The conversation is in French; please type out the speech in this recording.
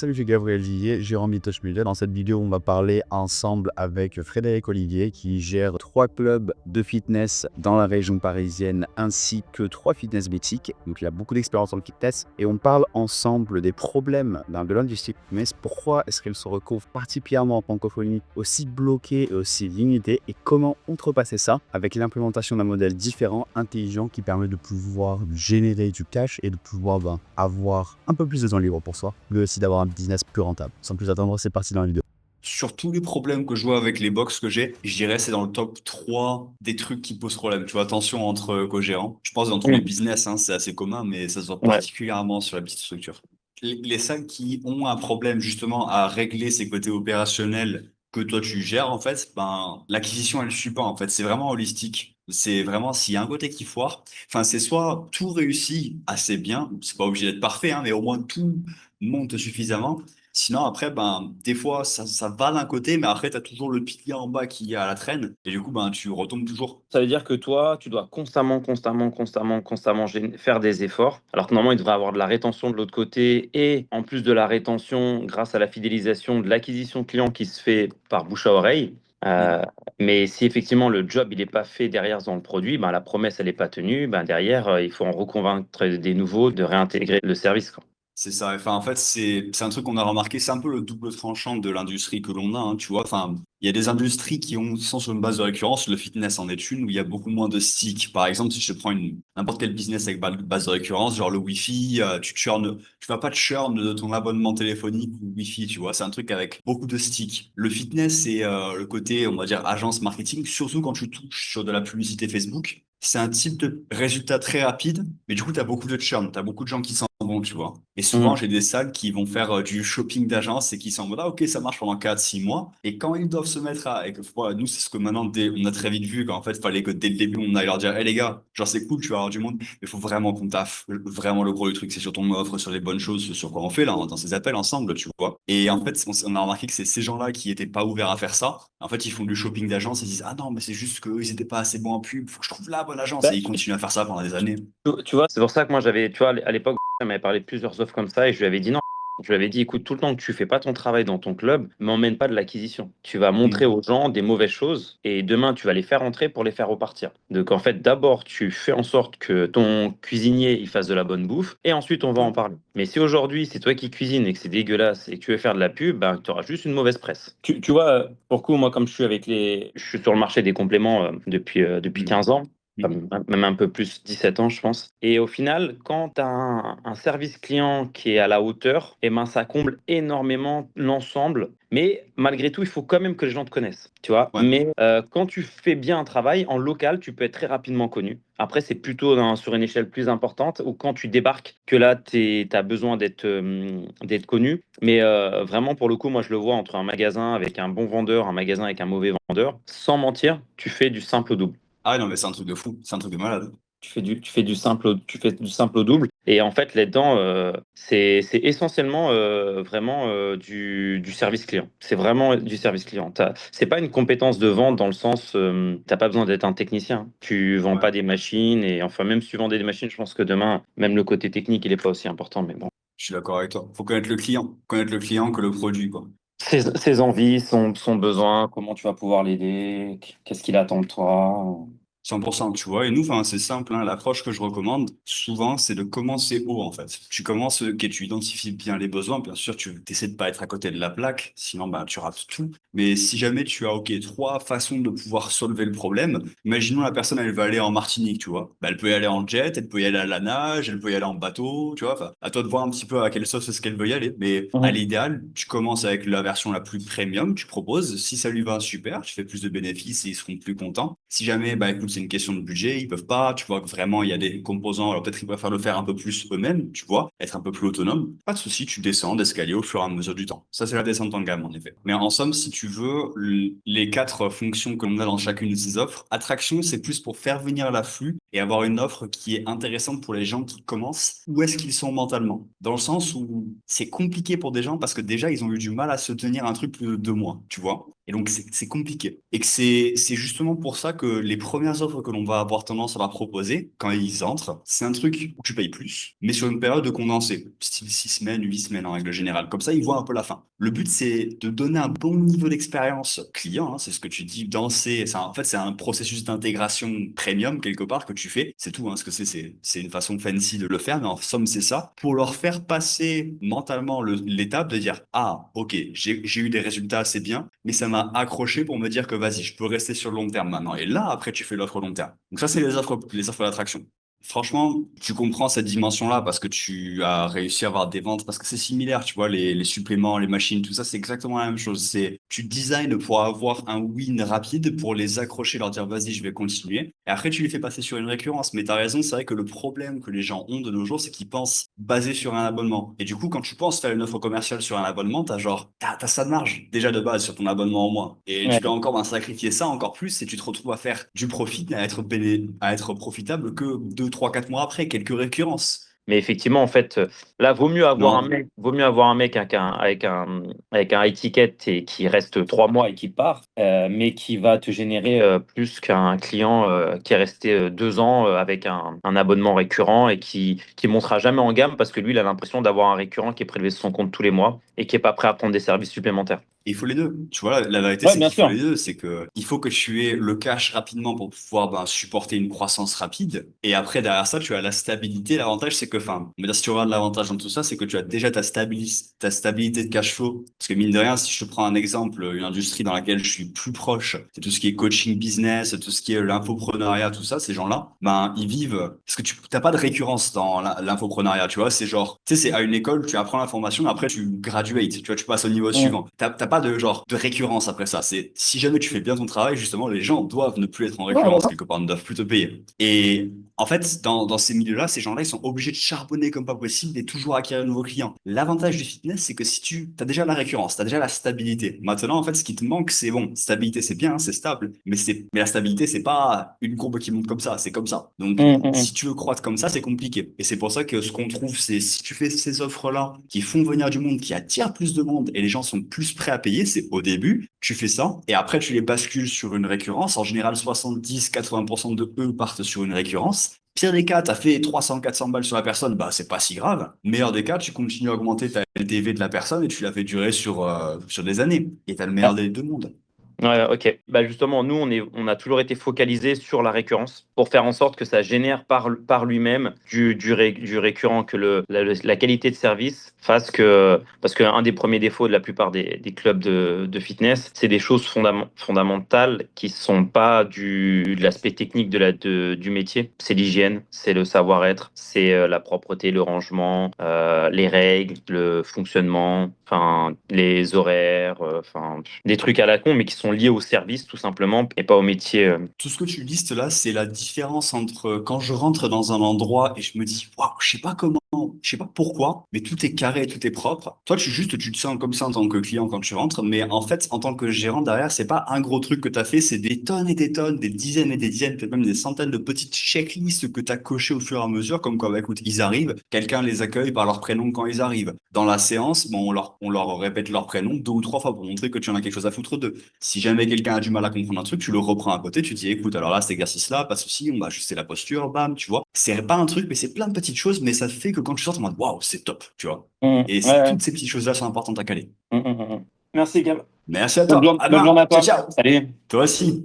Salut, je suis Gabriel Villiers, gérant Mitoche Media. Dans cette vidéo, on va parler ensemble avec Frédéric Olivier qui gère 3 clubs de fitness dans la région parisienne ainsi que 3 fitness boutiques. Donc il a beaucoup d'expérience en fitness et on parle ensemble des problèmes de l'industrie fitness. Pourquoi est-ce qu'elle se retrouve particulièrement en francophonie aussi bloquée et aussi limitée et comment outrepasser ça avec l'implémentation d'un modèle différent, intelligent qui permet de pouvoir générer du cash et de pouvoir avoir un peu plus de temps libre pour soi, mais aussi d'avoir un business plus rentable. Sans plus attendre, c'est parti dans la vidéo. Sur tous les problèmes que je vois avec les box que j'ai, je dirais c'est dans le top 3 des trucs qui posent problème. Tu vois, attention entre co-gérants. Je pense que dans tous les Mm. business, hein, c'est assez commun, mais ça se voit Ouais. particulièrement sur la petite structure. Les salles qui ont un problème justement à régler ces côtés opérationnels que toi tu gères, en fait, ben, l'acquisition, elle suit pas, en fait. C'est vraiment holistique. C'est vraiment, s'il y a un côté qui foire, enfin, c'est soit tout réussit assez bien, c'est pas obligé d'être parfait, hein, mais au moins tout monte suffisamment. Sinon, après, ben, des fois, ça va d'un côté, mais après, tu as toujours le pilier en bas qui est à la traîne. Et du coup, ben, tu retombes toujours. Ça veut dire que toi, tu dois constamment faire des efforts. Alors que normalement, il devrait avoir de la rétention de l'autre côté. Et en plus de la rétention, grâce à la fidélisation, de l'acquisition client qui se fait par bouche à oreille. Euh, Mm. mais si effectivement le job il n'est pas fait derrière dans le produit, ben, la promesse elle n'est pas tenue, ben, derrière il faut en reconvaincre des nouveaux de réintégrer le service, quoi. C'est ça. Enfin, en fait, c'est un truc qu'on a remarqué. C'est un peu le double tranchant de l'industrie que l'on a, hein, tu vois. Enfin, il y a des industries qui sont sur une base de récurrence. Le fitness en est une où il y a beaucoup moins de sticks. Par exemple, si je te prends n'importe quel business avec base de récurrence, genre le Wi-Fi, tu vas pas te churn de ton abonnement téléphonique ou Wi-Fi, tu vois. C'est un truc avec beaucoup de sticks. Le fitness, c'est le côté, on va dire, agence marketing, surtout quand tu touches sur de la publicité Facebook. C'est un type de résultat très rapide, mais du coup, tu as beaucoup de churn, tu as beaucoup de gens qui s'en vont, tu vois. Et souvent, Mm. j'ai des salles qui vont faire du shopping d'agence et qui sont en mode, ah, ok, ça marche pendant 4 6 mois. Et quand ils doivent se mettre et que, voilà, nous, c'est ce que maintenant, on a très vite vu qu'en fait, fallait que dès le début, on aille leur dire, hé les gars, genre, c'est cool, tu vas avoir du monde, mais il faut vraiment qu'on taffe. Vraiment, le gros du truc, c'est sur ton offre, sur les bonnes choses, sur quoi on fait, là, dans ces appels ensemble, tu vois. Et en fait, on a remarqué que c'est ces gens-là qui étaient pas ouverts à faire ça. En fait, ils font du shopping d'agence et ils disent, ah non, mais c'est juste qu'ils étaient pas assez bons en pub, faut que je trouve la bonne agence. Bah, Et ils continuent à faire ça pendant des années. tu vois, c'est pour ça que moi j'avais, tu vois, à l'époque, elle m'avait parlé de plusieurs offres comme ça et je lui avais dit non. Je lui avais dit, écoute, tout le temps que tu fais pas ton travail dans ton club, m'emmène pas de l'acquisition. Tu vas montrer Mm. aux gens des mauvaises choses et demain tu vas les faire entrer pour les faire repartir. Donc en fait, d'abord tu fais en sorte que ton cuisinier il fasse de la bonne bouffe et ensuite on va en Ouais. parler. Mais si aujourd'hui c'est toi qui cuisines et que c'est dégueulasse et que tu veux faire de la pub, ben, tu auras juste une mauvaise presse. Tu vois, pour le coup, moi comme je suis sur le marché des compléments depuis Mm. 15 ans. Mm. Même un peu plus, 17 ans, je pense. Et au final, quand tu as un service client qui est à la hauteur, eh ben, ça comble énormément l'ensemble. Mais malgré tout, il faut quand même que les gens te connaissent, tu vois. Ouais. Mais quand tu fais bien un travail, en local, tu peux être très rapidement connu. Après, c'est plutôt sur une échelle plus importante ou quand tu débarques que là, tu as besoin d'être connu. Mais vraiment, pour le coup, moi, je le vois entre un magasin avec un bon vendeur, un magasin avec un mauvais vendeur. Sans mentir, tu fais du simple au double. Ah non, mais c'est un truc de fou. C'est un truc de malade. Tu fais du simple au double. Et en fait, là-dedans, c'est essentiellement vraiment du service client. C'est vraiment du service client. C'est pas une compétence de vente dans le sens, t'as pas besoin d'être un technicien. Tu vends Ouais. pas des machines et enfin, même si tu vendais des machines, je pense que demain, même le côté technique, il est pas aussi important. Mais bon, Je suis d'accord avec toi. Faut connaître le client. Connaître le client que le produit, quoi. ses envies, son besoin, comment tu vas pouvoir l'aider, qu'est-ce qu'il attend de toi. 100%, tu vois. Et nous, enfin, c'est simple, hein, l'approche que je recommande, souvent, c'est de commencer haut, en fait. Tu commences, ok, tu identifies bien les besoins. Bien sûr, tu essaies de pas être à côté de la plaque, sinon, bah, tu rates tout. Mais si jamais tu as, ok, 3 façons de pouvoir solver le problème, imaginons la personne, elle veut aller en Martinique, tu vois. Bah, elle peut y aller en jet, elle peut y aller à la nage, elle peut y aller en bateau, tu vois. Enfin, à toi de voir un petit peu à quelle sauce est-ce qu'elle veut y aller. Mais à Mhm. l'idéal, tu commences avec la version la plus premium, tu proposes. Si ça lui va, super, tu fais plus de bénéfices et ils seront plus contents. Si jamais, bah, écoute, c'est une question de budget, ils peuvent pas, tu vois que vraiment, il y a des composants, alors peut-être qu'ils préfèrent le faire un peu plus eux-mêmes, tu vois, être un peu plus autonome. Pas de souci, tu descends d'escalier au fur et à mesure du temps. Ça, c'est la descente en gamme, en effet. Mais en somme, si tu veux, les 4 fonctions que l'on a dans chacune de ces offres, attraction, c'est plus pour faire venir l'afflux et avoir une offre qui est intéressante pour les gens qui commencent. Où est-ce qu'ils sont mentalement? Dans le sens où c'est compliqué pour des gens parce que déjà, ils ont eu du mal à se tenir un truc plus de 2 mois, tu vois. Et donc, c'est compliqué. Et que c'est justement pour ça que les premières offres que l'on va avoir tendance à leur proposer, quand ils entrent, c'est un truc où tu payes plus, mais sur une période de condensée, style 6 semaines, 8 semaines en règle générale. Comme ça, ils voient un peu la fin. Le but, c'est de donner un bon niveau d'expérience client, hein, c'est ce que tu dis, danser. En fait, c'est un processus d'intégration premium, quelque part, que tu fais. C'est tout, hein, ce que c'est une façon fancy de le faire, mais en somme, c'est ça. Pour leur faire passer mentalement l'étape de dire, ah, ok, j'ai eu des résultats assez bien, mais ça m'a accroché pour me dire que vas-y, je peux rester sur le long terme maintenant. Et là, après, tu fais l'offre long terme. Donc ça, c'est les offres d'attraction. Franchement, tu comprends cette dimension-là parce que tu as réussi à avoir des ventes, parce que c'est similaire, tu vois, les suppléments, les machines, tout ça, c'est exactement la même chose. Tu designes pour avoir un win rapide, pour les accrocher, leur dire, vas-y, je vais continuer. Et après, tu les fais passer sur une récurrence. Mais tu as raison, c'est vrai que le problème que les gens ont de nos jours, c'est qu'ils pensent baser sur un abonnement. Et du coup, quand tu penses faire une offre commerciale sur un abonnement, t'as ça de marge, déjà de base, sur ton abonnement en mois. Et Ouais. tu dois encore sacrifier ça encore plus et tu te retrouves à faire du profit, à être profitable que 2, 3, 4 mois après, quelques récurrences. Mais effectivement, en fait, là, Non, vaut mieux avoir un mec avec un high ticket et qui reste 3 mois et qui part, mais qui va te générer plus qu'un client qui est resté 2 ans avec un abonnement récurrent et qui montera jamais en gamme parce que lui, il a l'impression d'avoir un récurrent qui est prélevé sur son compte tous les mois et qui est pas prêt à prendre des services supplémentaires. il faut les deux. Tu vois, la vérité, Ouais, c'est bien qu'il faut sûr. les deux. C'est que il faut que tu aies le cash rapidement pour pouvoir supporter une croissance rapide. Et après, derrière ça, tu as la stabilité. L'avantage, c'est que, enfin, on va dire, si tu regardes l'avantage dans tout ça, c'est que tu as déjà ta stabilité de cash flow. Parce que mine de rien, si je te prends un exemple, une industrie dans laquelle je suis plus proche, c'est tout ce qui est coaching business, tout ce qui est l'infopreneuriat, tout ça, ces gens-là, ben, ils vivent, parce que tu t'as pas de récurrence dans l'infopreneuriat, tu vois, c'est genre, tu sais, c'est à une école, tu apprends l'information, après tu graduates, tu vois, tu passes au niveau Mm. suivant. T'as pas de genre de récurrence après ça. C'est si jamais tu fais bien ton travail, justement, les gens doivent ne plus être en Ouais, récurrence quelque part, ne doivent plus te payer. Et en fait, dans ces milieux-là, ces gens-là, ils sont obligés de charbonner comme pas possible et toujours acquérir de nouveaux clients. L'avantage du fitness, c'est que si tu as déjà la récurrence, tu as déjà la stabilité. Maintenant, en fait, ce qui te manque, c'est bon, stabilité, c'est bien, hein, c'est stable, mais la stabilité, c'est pas une courbe qui monte comme ça, c'est comme ça. Donc, mm, mm, si mm. tu veux croître comme ça, c'est compliqué. Et c'est pour ça que ce qu'on trouve, c'est si tu fais ces offres-là qui font venir du monde, qui attirent plus de monde et les gens sont plus prêts à payer, c'est au début, tu fais ça et après tu les bascules sur une récurrence. En général, 70-80% de eux partent sur une récurrence. Pire des cas, tu as fait 300-400 balles sur la personne, bah c'est pas si grave. Meilleur des cas, tu continues à augmenter ta LTV de la personne et tu la fais durer sur des années. Et tu as le meilleur des deux mondes. Ouais, ok. Bah justement, nous, on a toujours été focalisé sur la récurrence pour faire en sorte que ça génère par lui-même du récurrent, que la qualité de service fasse que. Parce qu'un des premiers défauts de la plupart des clubs de fitness, c'est des choses fondamentales qui sont pas de l'aspect technique du métier. C'est l'hygiène, c'est le savoir-être, c'est la propreté, le rangement, les règles, le fonctionnement, enfin, les horaires, enfin, des trucs à la con, mais qui sont liés au service tout simplement et pas au métier. Tout ce que tu listes là, c'est la différence entre quand je rentre dans un endroit et je me dis, waouh, je sais pas comment, je sais pas pourquoi, mais tout est carré, tout est propre. Toi, tu te sens comme ça en tant que client quand tu rentres, mais en fait, en tant que gérant derrière, c'est pas un gros truc que tu as fait, c'est des tonnes et des tonnes, des dizaines et des dizaines, peut-être même des centaines de petites checklists que tu as cochées au fur et à mesure, comme quoi, bah, écoute, ils arrivent, quelqu'un les accueille par leur prénom quand ils arrivent. Dans la séance, bon, on leur répète leur prénom 2 ou 3 fois pour montrer que tu en as quelque chose à foutre d'eux. Si jamais quelqu'un a du mal à comprendre un truc, tu le reprends à côté, tu dis, écoute, alors là, cet exercice-là, pas de souci, on va ajuster la posture, bam, tu vois. C'est pas un truc, mais c'est plein de petites choses, mais ça fait que quand tu sors, t'es en mode, waouh, c'est top, tu vois. Et Ouais, ouais. toutes ces petites choses-là sont importantes à caler. Mm, mm, mm. Merci, Gab. Merci à toi. À Bonne journée demain. à Ciao, toi. ciao. Salut. Toi aussi.